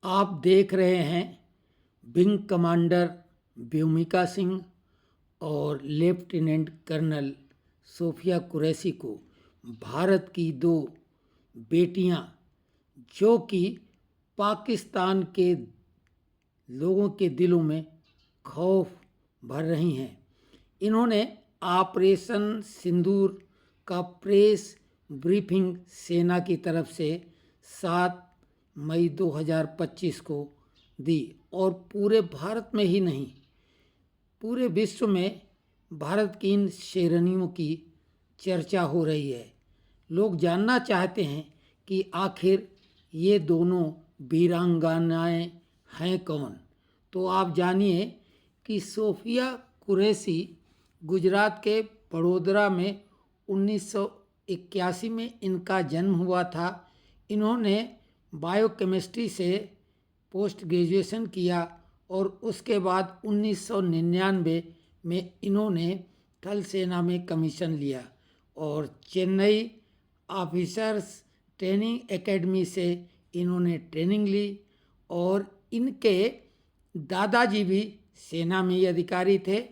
आप देख रहे हैं विंग कमांडर व्योमिका सिंह और लेफ्टिनेंट कर्नल सोफिया कुरैशी को, भारत की दो बेटियां जो कि पाकिस्तान के लोगों के दिलों में खौफ भर रही हैं। इन्होंने ऑपरेशन सिंदूर का प्रेस ब्रीफिंग सेना की तरफ से 7 मई 2025 को दी और पूरे भारत में ही नहीं, पूरे विश्व में भारत की इन शेरनियों की चर्चा हो रही है। लोग जानना चाहते हैं कि आखिर ये दोनों वीरांगनाएं हैं कौन। तो आप जानिए कि सोफिया कुरैशी गुजरात के बड़ोदरा में 1981 में इनका जन्म हुआ था। इन्होंने बायोकेमिस्ट्री से पोस्ट ग्रेजुएशन किया और उसके बाद 1999 में इन्होंने थल सेना में कमीशन लिया और चेन्नई ऑफिसर्स ट्रेनिंग एकेडमी से इन्होंने ट्रेनिंग ली। और इनके दादाजी भी सेना में ही अधिकारी थे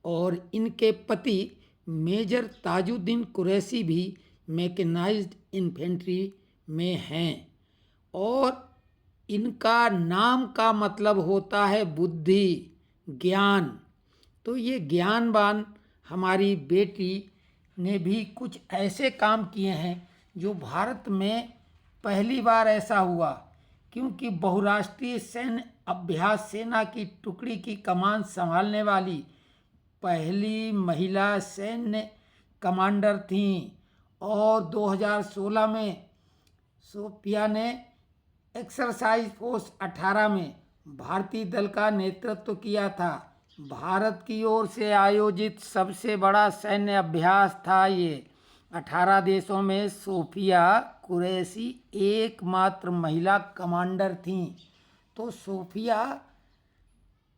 और इनके पति मेजर ताजुद्दीन कुरैशी भी मैकेनाइज्ड इन्फेंट्री में हैं और इनका नाम का मतलब होता है बुद्धि, ज्ञान। तो ये ज्ञानवान हमारी बेटी ने भी कुछ ऐसे काम किए हैं जो भारत में पहली बार ऐसा हुआ, क्योंकि बहुराष्ट्रीय सैन्य अभ्यास सेना की टुकड़ी की कमान संभालने वाली पहली महिला सैन्य कमांडर थीं। और 2016 में सोफिया ने एक्सरसाइज फोर्स 18 में भारतीय दल का नेतृत्व किया था। भारत की ओर से आयोजित सबसे बड़ा सैन्य अभ्यास था ये। 18 देशों में सोफिया कुरैशी एकमात्र महिला कमांडर थीं। तो सोफिया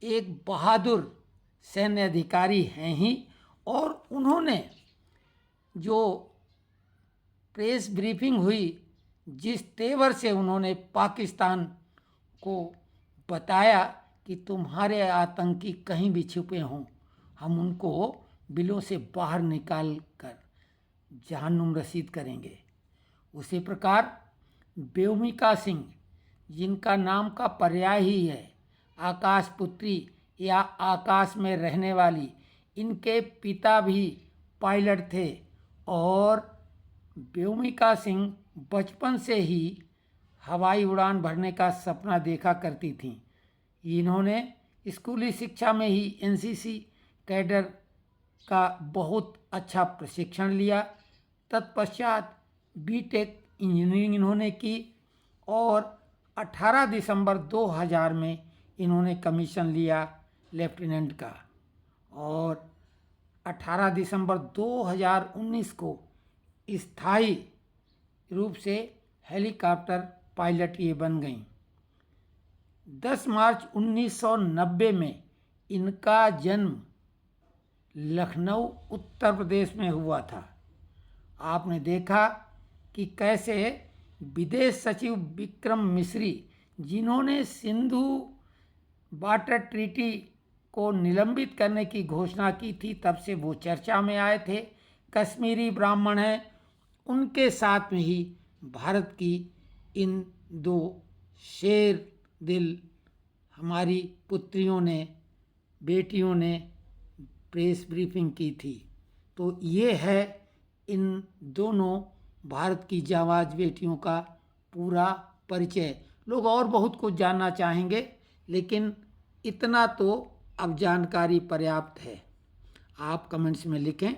एक बहादुर सैन्य अधिकारी हैं ही, और उन्होंने जो प्रेस ब्रीफिंग हुई, जिस तेवर से उन्होंने पाकिस्तान को बताया कि तुम्हारे आतंकी कहीं भी छुपे हों, हम उनको बिलों से बाहर निकाल कर जहन्नुम रसीद करेंगे। उसी प्रकार व्योमिका सिंह, जिनका नाम का पर्याय ही है आकाश पुत्री या आकाश में रहने वाली, इनके पिता भी पायलट थे और व्योमिका सिंह बचपन से ही हवाई उड़ान भरने का सपना देखा करती थीं। इन्होंने स्कूली शिक्षा में ही एनसीसी कैडर का बहुत अच्छा प्रशिक्षण लिया। तत्पश्चात बीटेक इंजीनियरिंग इन्होंने की और 18 दिसंबर 2000 में इन्होंने कमीशन लिया लेफ्टिनेंट का, और 18 दिसंबर 2019 को स्थायी रूप से हेलीकॉप्टर पायलट ये बन गईं। 10 मार्च 1990 में इनका जन्म लखनऊ उत्तर प्रदेश में हुआ था। आपने देखा कि कैसे विदेश सचिव विक्रम मिस्री, जिन्होंने सिंधु वाटर ट्रीटी को निलंबित करने की घोषणा की थी, तब से वो चर्चा में आए थे। कश्मीरी ब्राह्मण हैं, उनके साथ में ही भारत की इन दो शेर दिल हमारी पुत्रियों ने, बेटियों ने प्रेस ब्रीफिंग की थी। तो ये है इन दोनों भारत की जांबाज बेटियों का पूरा परिचय। लोग और बहुत कुछ जानना चाहेंगे, लेकिन इतना तो अब जानकारी पर्याप्त है। आप कमेंट्स में लिखें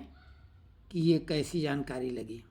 कि ये कैसी जानकारी लगी।